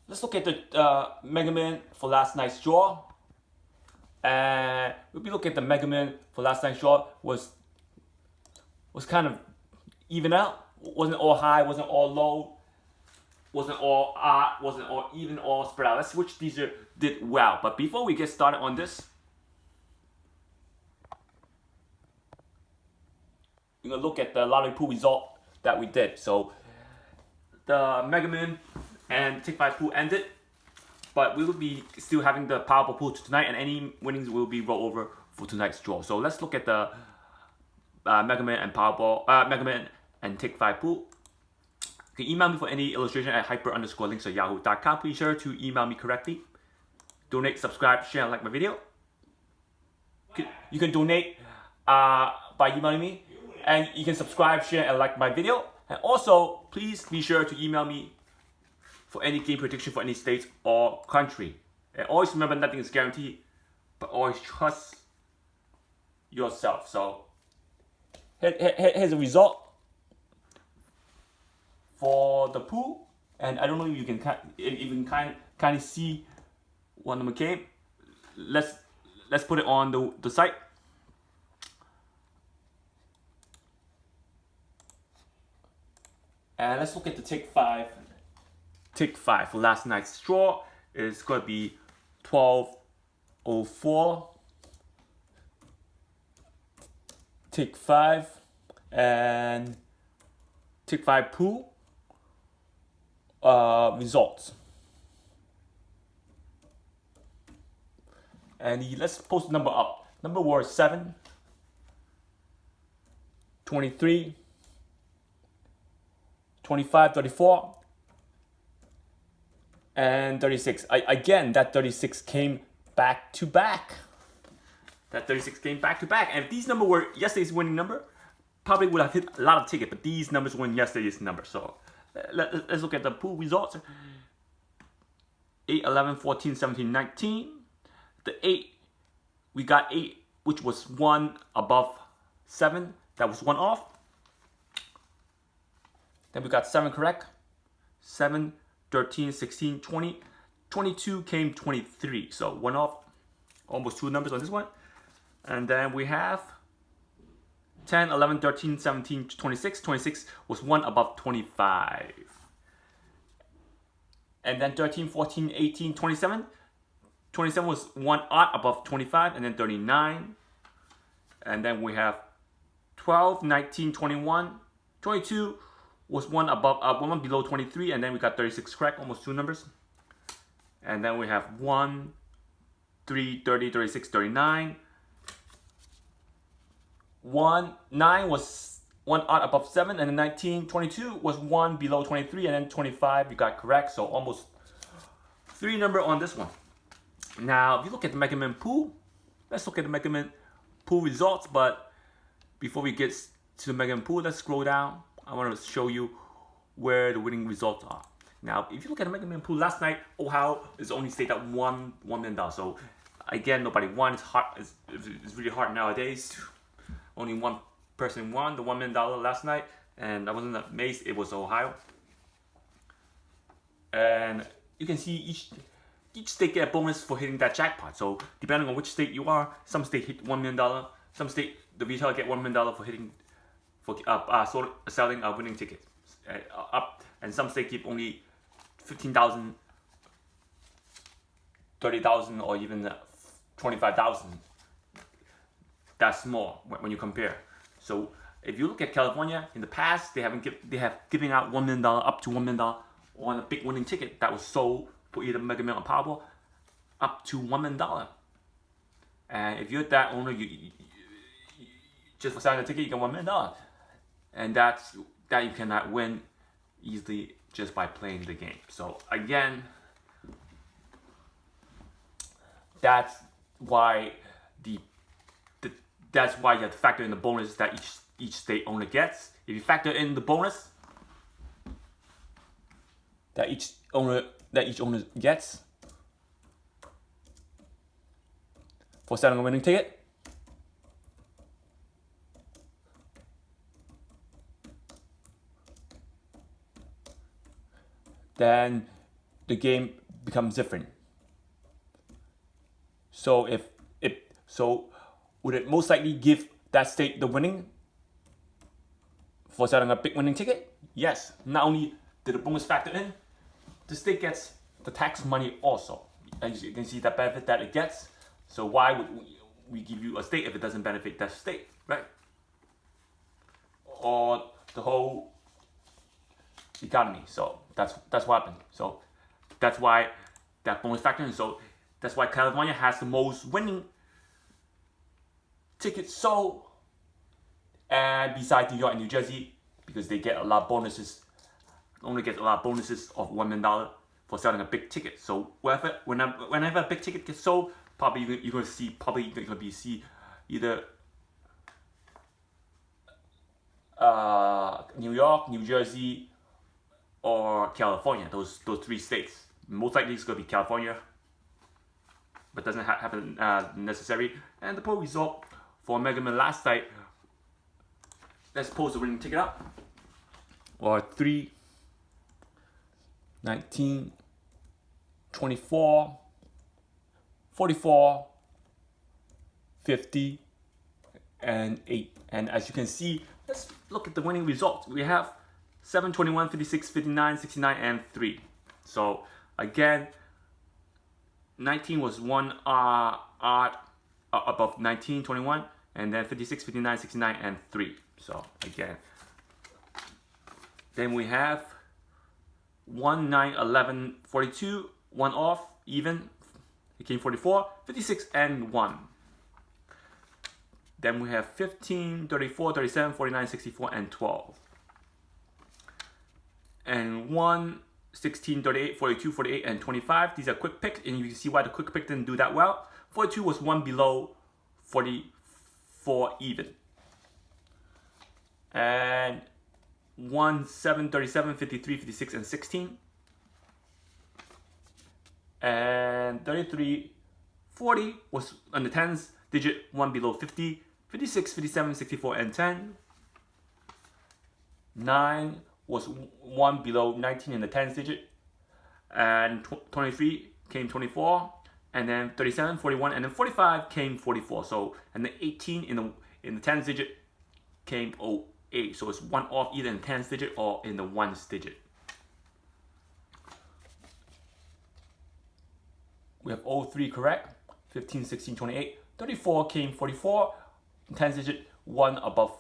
let's look at the Mega Man for last night's draw. And if we look at the Mega Man for last night's draw, was kind of even out. Wasn't all high, wasn't all low, wasn't all odd, wasn't all even, all spread out. Let's see which these did well. But before we get started on this, we're gonna look at the lottery pool result that we did. So the Mega Man and Take 5 pool ended, but we will be still having the Powerball pool tonight, and any winnings will be rolled over for tonight's draw. So let's look at the Mega Man and Powerball, Mega Man and Take 5 pool. You can email me for any illustration at hyper_links@yahoo.com. Please sure to email me correctly. Donate, subscribe, share, and like my video. You can donate by emailing me, and you can subscribe, share, and like my video. And also, please be sure to email me for any game prediction for any state or country. And always remember, nothing is guaranteed, but always trust yourself. So here's the result for the pool, and I don't know if you can even kind of see what number came. Let's put it on the site. And let's look at the Take 5. Take 5 for last night's draw is going to be 1204. Take 5 and Take 5 pool results. And let's post the number up. Number was 7, 23, 25, 34, and 36. Again, that 36 came back to back. That 36 came back to back. And if these numbers were yesterday's winning number, probably would have hit a lot of tickets, but these numbers were yesterday's number. So let's look at the pool results. 8, 11, 14, 17, 19. The 8, we got 8, which was 1 above 7. That was 1 off. Then we got 7 correct. 7, 13, 16, 20. 22 came 23. So 1 off. Almost 2 numbers on this one. And then we have 10, 11, 13, 17, 26. 26 was 1 above 25. And then 13, 14, 18, 27. 27 was 1 odd above 25. And then 39. And then we have 12, 19, 21. 22 was 1 above, 1 below 23. And then we got 36 correct, almost 2 numbers. And then we have 1, 3, 30, 36, 39. 9 was 1 odd above 7, and then 19, 22 was 1 below 23, and then 25 you got correct, so almost 3 number on this one. Now, if you look at the Mega Man pool, let's look at the Mega Man pool results, but before we get to the Mega Man pool, let's scroll down. I want to show you where the winning results are. Now, if you look at the Mega Man pool last night, Ohio is the only state that won $1 million. So, again, nobody won. It's hard. It's really hard nowadays. Only one person won the $1 million last night, and I wasn't amazed. It was Ohio. And you can see each state get a bonus for hitting that jackpot. So depending on which state you are, some state hit $1 million. Some state the retailer get $1 million for selling winning tickets up, and some state keep only 15,000, 30,000, or even 25,000. That's small when you compare. So if you look at California, in the past they have given out $1 million, up to $1 million on a big winning ticket that was sold for either Mega Man or Powerball, up to $1 million. And if you're that owner, you just for selling the ticket, you get $1 million, and that you cannot win easily just by playing the game. So again, that's why that's why you have to factor in the bonus that each state owner gets. If you factor in the bonus that each owner gets for selling a winning ticket, then the game becomes different. So would it most likely give that state the winning for selling a big winning ticket? Yes. Not only did the bonus factor in, the state gets the tax money also. As you can see, the benefit that it gets. So why would we give you a state if it doesn't benefit that state, right? Or the whole economy. So that's what happened. So that's why that bonus factor in. So that's why California has the most winning tickets sold, and besides New York and New Jersey, because they get a lot of bonuses, only get a lot of bonuses of $1 million for selling a big ticket. So whenever a big ticket gets sold, probably you're going to see either New York, New Jersey, or California. Those three states. Most likely it's going to be California, but doesn't happen necessary. And the poll result for Mega Man last night. Let's pose the winning ticket up. Or 3, 19, 24, 44, 50, and 8. And as you can see, let's look at the winning results. We have 7, 21, 56, 59, 69, and 3. So again, 19 was one odd above 19, 21, and then 56, 59, 69, and 3. So again, then we have 1, 9, 11, 42, 1 off, even, it came 44, 56, and 1. Then we have 15, 34, 37, 49, 64, and 12. And 1, 16, 38, 42, 48, and 25. These are quick picks, and you can see why the quick pick didn't do that well. 42 was one below 44 even. And 1, 7, 37, 53, 56, and 16. And 33, 40 was on the tens digit, one below 50. 56, 57, 64, and 10. 9 was one below 19 in the tens digit. And 23 came 24. And then 37, 41, and then 45 came 44. So, and then 18 in the tens digit came 08. So it's one off either in the tens digit or in the ones digit. We have 03 correct. 15, 16, 28. 34 came 44. Tens digit, 1 above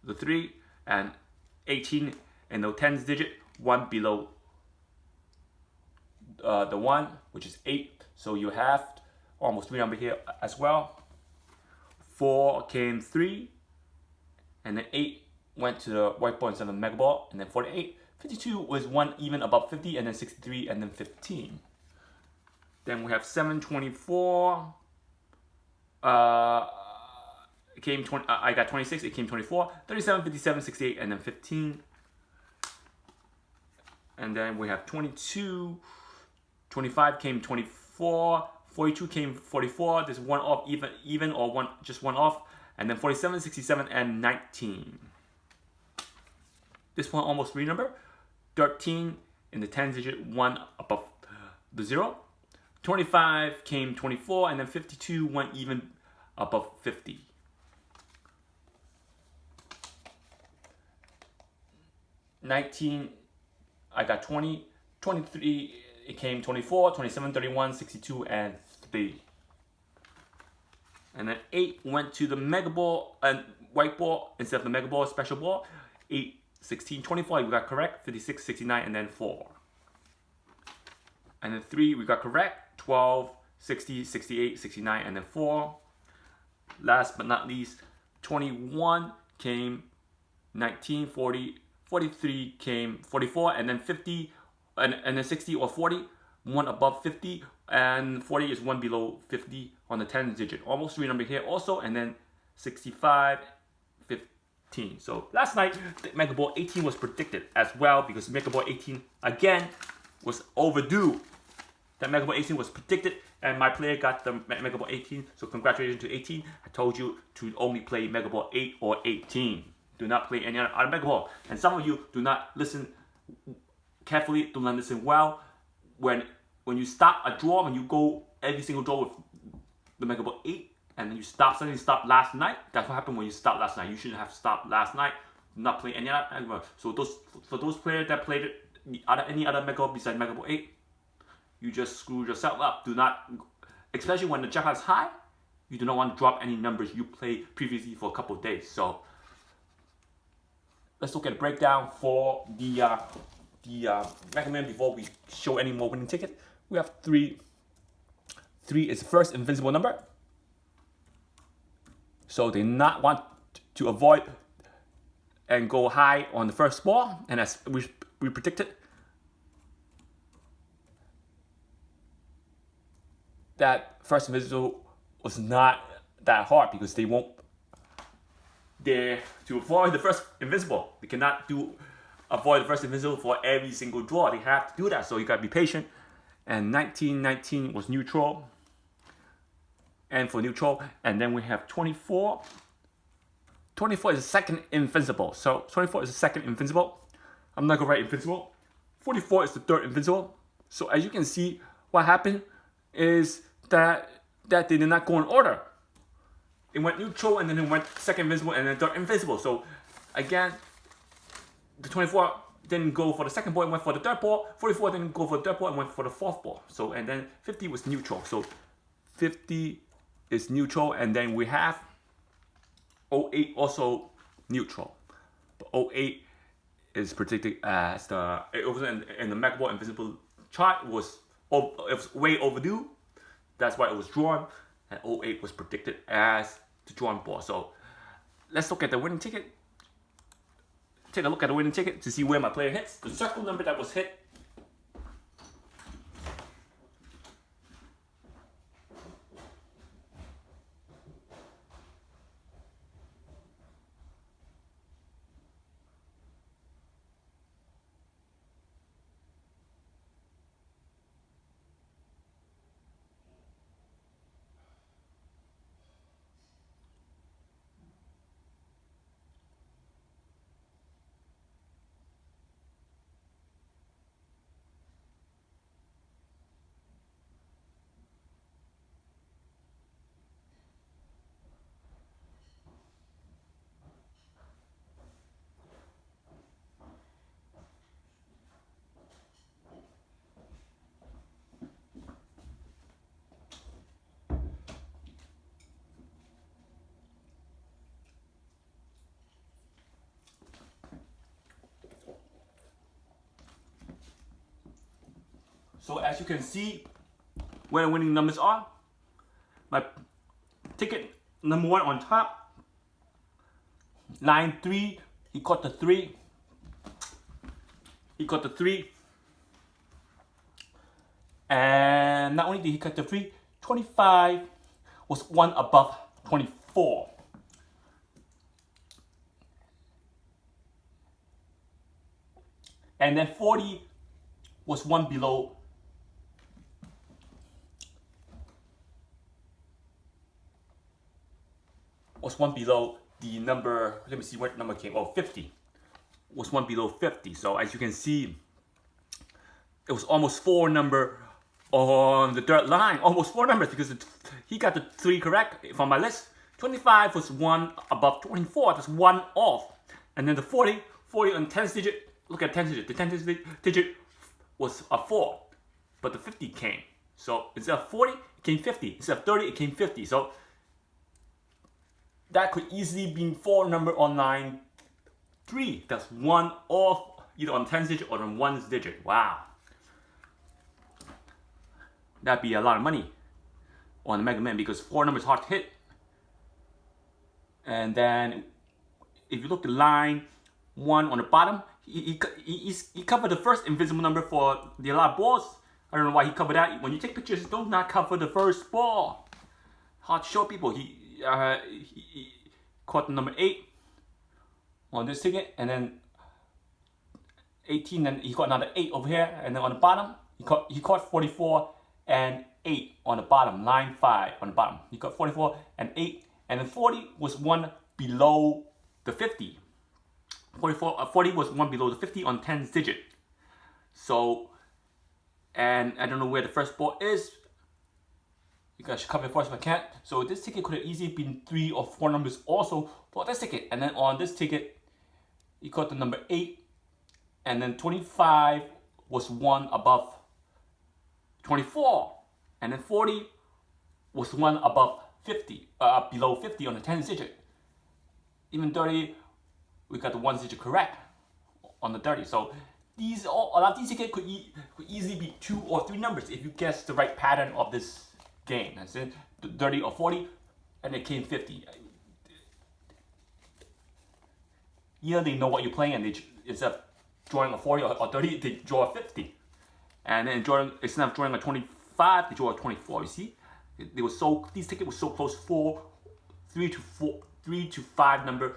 the 3. And 18 in the tens digit, 1 below the 1, which is 8. So you have almost 3 number here as well. 4 came 3. And then 8 went to the white ball instead of the mega ball. And then 48. 52 was 1 even above 50. And then 63 and then 15. Then we have 7, 24. It came 20. I got 26. It came 24. 37, 57, 68, and then 15. And then we have 22. 25 came 24. 42 came 44. There's one off, even or one just one off. And then 47, 67, and 19. This one almost 3 number. 13 in the 10 digit, 1 above the 0. 25 came 24, and then 52 went even above 50. 19, I got 20. 23, it came 24. 27, 31, 62, and 3. And then 8 went to the mega ball and white ball instead of the mega ball, special ball. 8, 16, 24, we got correct. 56, 69, and then 4. And then 3, we got correct. 12, 60, 68, 69, and then 4. Last but not least, 21 came 19, 40, 43 came 44, and then 50, and then 60 or 40, 1 above 50, and 40 is 1 below 50 on the 10 digit. Almost 3 number here also, and then 65, 15. So last night, the Mega Ball 18 was predicted as well, because Mega Ball 18, again, was overdue. That Mega Ball 18 was predicted, and my player got the Mega Ball 18, so congratulations to 18. I told you to only play Mega Ball 8 or 18. Do not play any other Mega Ball. And some of you do not listen carefully, do not listen well. when you start a draw, when you go every single draw with the Mega Ball 8, and then you suddenly stop last night. That's what happened when you stop last night. You shouldn't have stopped last night. Not play any other. So for those players that played any other Mega Ball besides Mega Ball 8, you just screwed yourself up. Do not, especially when the jackpot is high, you do not want to drop any numbers you played previously for a couple of days. So let's look at a breakdown for the Mega Man before we show any more winning tickets. We have 3. 3 is the first invincible number. So they not want to avoid and go high on the first ball, and as we predicted, that first invincible was not that hard because they won't dare to avoid the first invincible. They cannot avoid the first invincible for every single draw. They have to do that, so you gotta be patient. And 19 was neutral. And for neutral, and then we have 24. 24 is the second invincible. So 24 is the second invincible. I'm not gonna write invincible. 44 is the third invincible. So as you can see, what happened is that they did not go in order. It went neutral, and then it went second invincible, and then third invincible. So again, the 24 didn't go for the second ball, and went for the third ball. 44 didn't go for the third ball, and went for the fourth ball. So and then 50 was neutral. So 50 is neutral, and then we have 08 also neutral. But 08 is predicted as it was in the Mega Ball Invincible chart. It was way overdue. That's why it was drawn, and 08 was predicted as the drawn ball. So let's look at the winning ticket. Take a look at the winning ticket to see where my player hits. The circle number that was hit . So as you can see, where the winning numbers are, my ticket number 1 on top, line 3, he caught the 3. He caught the 3. And not only did he cut the 3, 25 was 1 above 24. And then 40 was 1 below . Was 1 below the number, let me see what number came, 50. Was 1 below 50. So as you can see, it was almost 4 number on the third line. Almost 4 numbers because he got the 3 correct from my list. 25 was 1 above 24. That's 1 off. And then the 40 on 10th digit, look at 10th digit. The 10th digit was a 4, but the 50 came. So instead of 40, it came 50. Instead of 30, it came 50. So that could easily be 4 number on line 3. That's 1 off, either on 10th digit or on 1's digit. Wow. That'd be a lot of money on the Mega Man because 4 numbers hard to hit. And then if you look at line 1 on the bottom, he covered the first invisible number for the allowed balls. I don't know why he covered that. When you take pictures, don't not cover the first ball. Hard to show people. He caught the number 8 on this ticket, and then 18, and he got another 8 over here, and then on the bottom he caught 44 and 8 on the bottom, line 5 on the bottom. He got 44 and 8, and then 40 was 1 below the 50. 40 was 1 below the 50 on 10th digit. So and I don't know where the first ball is. You guys should cover it for us if I can't. So this ticket could have easily been 3 or 4 numbers also for this ticket. And then on this ticket, you got the number 8, and then 25 was 1 above 24, and then 40 was 1 above 50, below 50 on the 10th digit. Even 30, we got the 1 digit correct on the 30. So a lot of these tickets could easily be 2 or 3 numbers if you guess the right pattern of this game. That's it, 30 or 40, and it came 50. Either they know what you're playing, and they, instead of drawing a 40 or 30, they draw a 50. And then instead of drawing a 25, they draw a 24. You see, these tickets were so close. 3 to 5 number,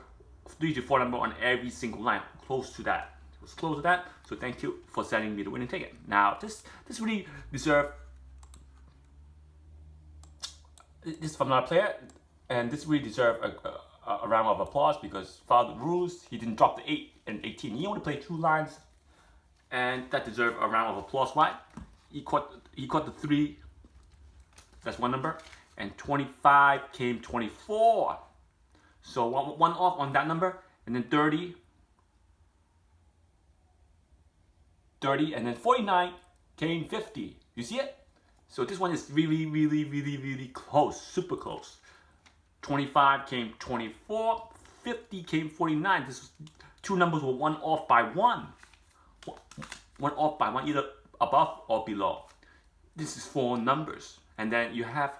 3 to 4 number on every single line, close to that. It was close to that. So thank you for sending me the winning ticket. Now this really deserved. This from another player, and this really deserved a round of applause because followed the rules. He didn't drop the 8 and 18. He only played 2 lines, and that deserved a round of applause. Why? He caught the 3. That's 1 number, and 25 came 24. So one off on that number, and then 30, and then 49 came 50. You see it? So this one is really close, super close. 25 came 24, 50 came 49. This was, 2 numbers were 1 off by 1. 1 off by 1, either above or below. This is 4 numbers. And then you have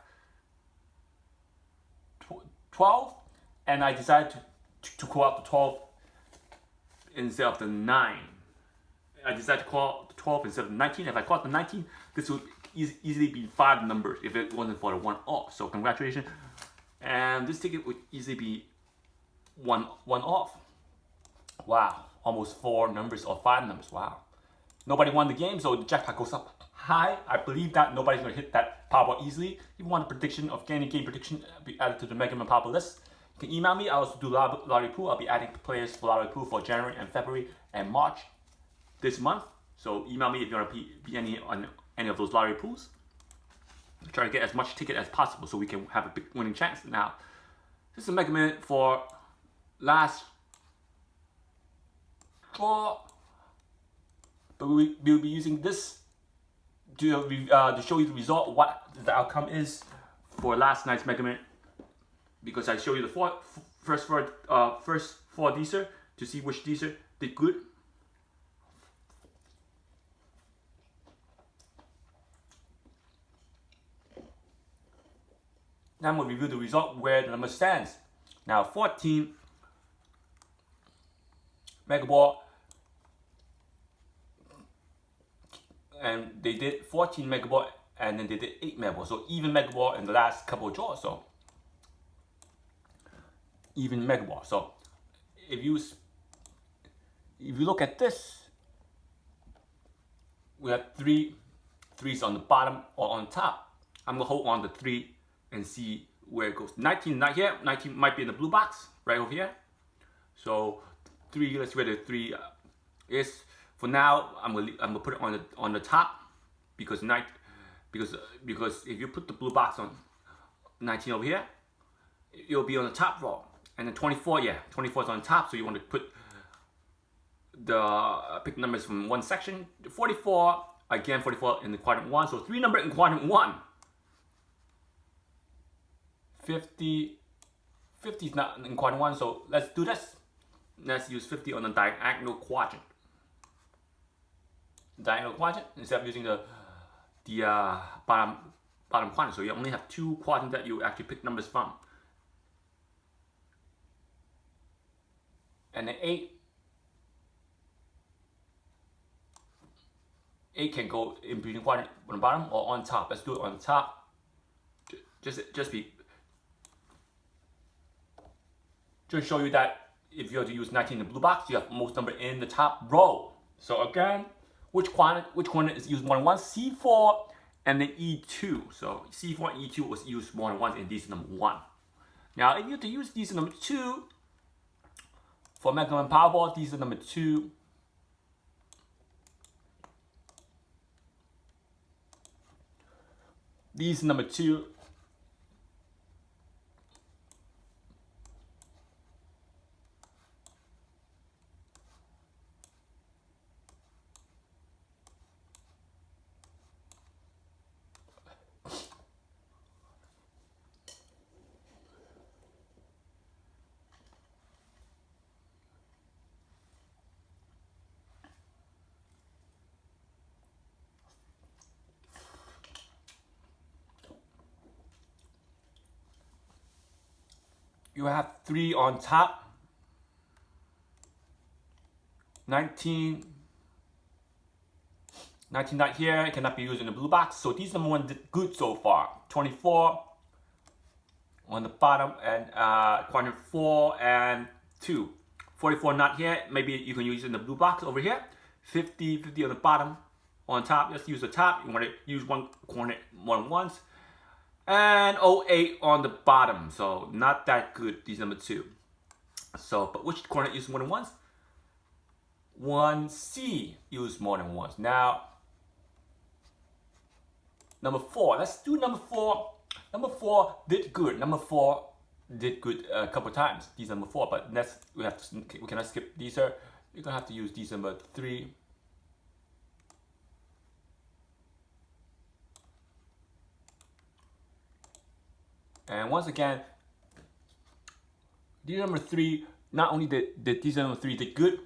12, and I decided to call out the 12 instead of the 9. I decided to call the 12 instead of the 19. If I called the 19, this would easily be 5 numbers if it wasn't for the 1 off. So congratulations. And this ticket would easily be 1 off. Wow, almost 4 numbers or 5 numbers. Wow. Nobody won the game, so the jackpot goes up high. I believe that nobody's going to hit that Powerball easily. If you want a prediction of game prediction, be added to the Mega Man Powerball list. You can email me. I also do lottery pool. I'll be adding players for lottery pool for January and February and March this month. So email me if you want to be on any of those lottery pools. Try to get as much ticket as possible so we can have a big winning chance. Now, this is a Mega Man for last draw, but we'll be using this to show you the result, what the outcome is for last night's Mega Man, because I show you the first 4 Dster to see which Dster did good. Now I'm going to review the result where the number stands. Now 14 Mega Ball, and they did 14 Mega Ball, and then they did 8 Mega Ball. So even Mega Ball in the last couple of draws. So even Mega Ball. So if you look at this, we have 3 threes on the bottom or on top. I'm gonna hold on the 3 and see where it goes. 19 not here. 19 might be in the blue box right over here. So 3, let's see where the 3 is. For now, I'm gonna put it on the top because if you put the blue box on 19 over here, it'll be on the top row. And then 24, 24 is on top. So you want to put pick numbers from one section. 44 again, 44 in the quadrant 1. So 3 number in quadrant 1. 50 is not in quadrant 1, so let's do this. Let's use 50 on the diagonal quadrant. Instead of using the bottom quadrant. So you only have 2 quadrants that you actually pick numbers from. And then 8 can go in between quadrant on the bottom or on top. Let's do it on the top. Just show you that if you have to use 19 in the blue box, you have most number in the top row. So again, which quadrant is used more than once? C4 and then E2. So C4 and E2 was used more than once in Dster number 1. Now if you have to use Dster number 2 for Mega Man Powerball, Dster number 2 These number 2. You have 3 on top. 19 not here, it cannot be used in the blue box. So these number 1 did good so far. 24 on the bottom, and quadrant 4 and 2. 44 not here, maybe you can use it in the blue box over here. 50 on the bottom. On top, let's use the top. You want to use one coordinate more than once. And 08 on the bottom, so not that good, these number 2. So, but which coordinate used more than once? 1C used more than once. Now, number 4, let's do number 4. Number 4 did good. Number 4 did good a couple times, these number 4, but we cannot skip these. You're gonna have to use these number 3. And once again, these number 3, not only did these number 3 did good,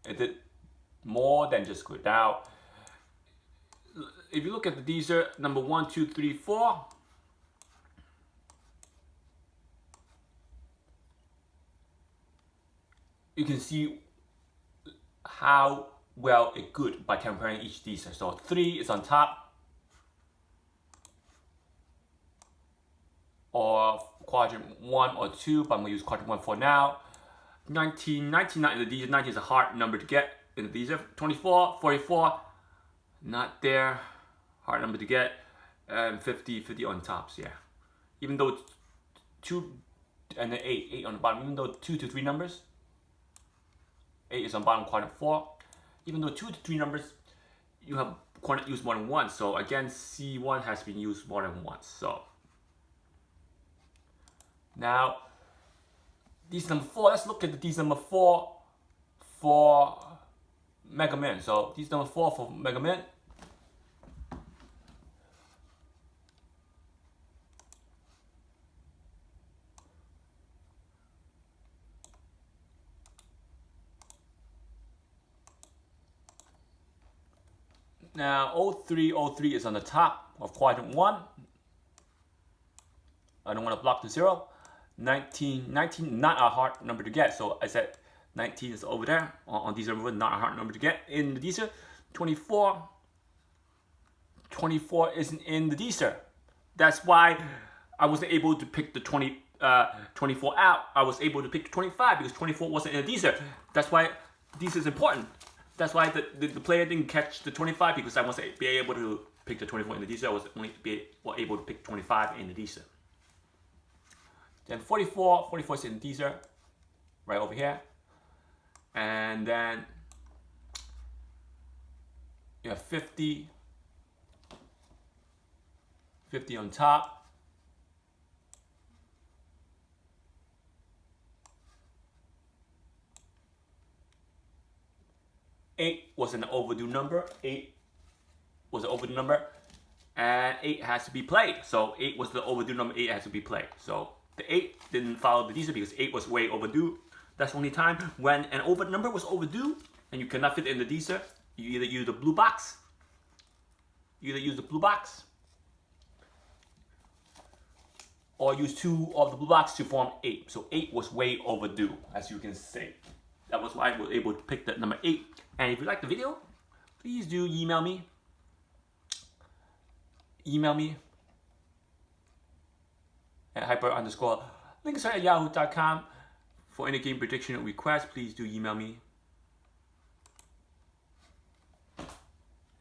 it did more than just good. Now, if you look at the Dster, number 1, 2, 3, 4, you can see how well it good by comparing each Dster. So 3 is on top, or quadrant 1 or 2, but I'm going to use quadrant 1 for now. 19 not in the Dster. 19 is a hard number to get in the Dster. 24, 44, not there, hard number to get. And 50 on tops, yeah. Even though 2 and then 8 on the bottom, even though 2 to 3 numbers, 8 is on bottom quadrant 4. Even though 2 to 3 numbers, you have coordinate used more than once. So again, C1 has been used more than once. So now, these number 4, let's look at these number 4 for Mega Man. So these number 4 for Mega Man. Now 03 is on the top of quadrant 1. I don't want to block the 0. 19, not a hard number to get. So I said 19 is over there on these numbers, not a hard number to get in the Dster. 24 isn't in the Dster. That's why I wasn't able to pick the 24 out. I was able to pick 25 because 24 wasn't in the Dster. That's why Dster is important. That's why the player didn't catch the 25 because I wasn't be able to pick the 24 in the Dster. I was only able to pick 25 in the Dster. Then 44 is in Dster, right over here. And then you have 50 on top. Eight was an overdue number. 8 was an overdue number. And 8 has to be played. So 8 was the overdue number. 8 has to be played. So the 8 didn't follow the Dster because 8 was way overdue. That's the only time when an over number was overdue and you cannot fit in the Dster. You either use the blue box. Or use 2 of the blue box to form 8. So 8 was way overdue, as you can see. That was why I was able to pick that number 8. And if you like the video, please do email me. At hyper_links@yahoo.com. For any game prediction or request, please do email me.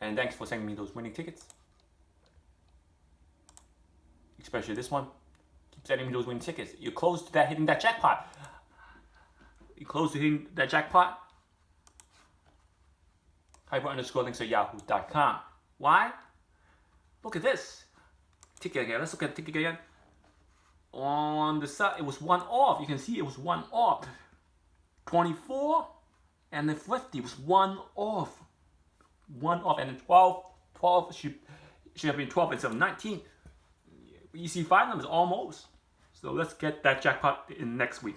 And thanks for sending me those winning tickets. Especially this one. Keep sending me those winning tickets. You're close to hitting that jackpot. Hyper_links@yahoo.com. Why? Look at this. Ticket again. Let's look at the ticket again. On the side, it was 1 off. You can see it was 1 off. 24 and then 50 was 1 off. 1 off, and then 12 should have been 12 instead of 19. You see 5 numbers almost. So let's get that jackpot in next week.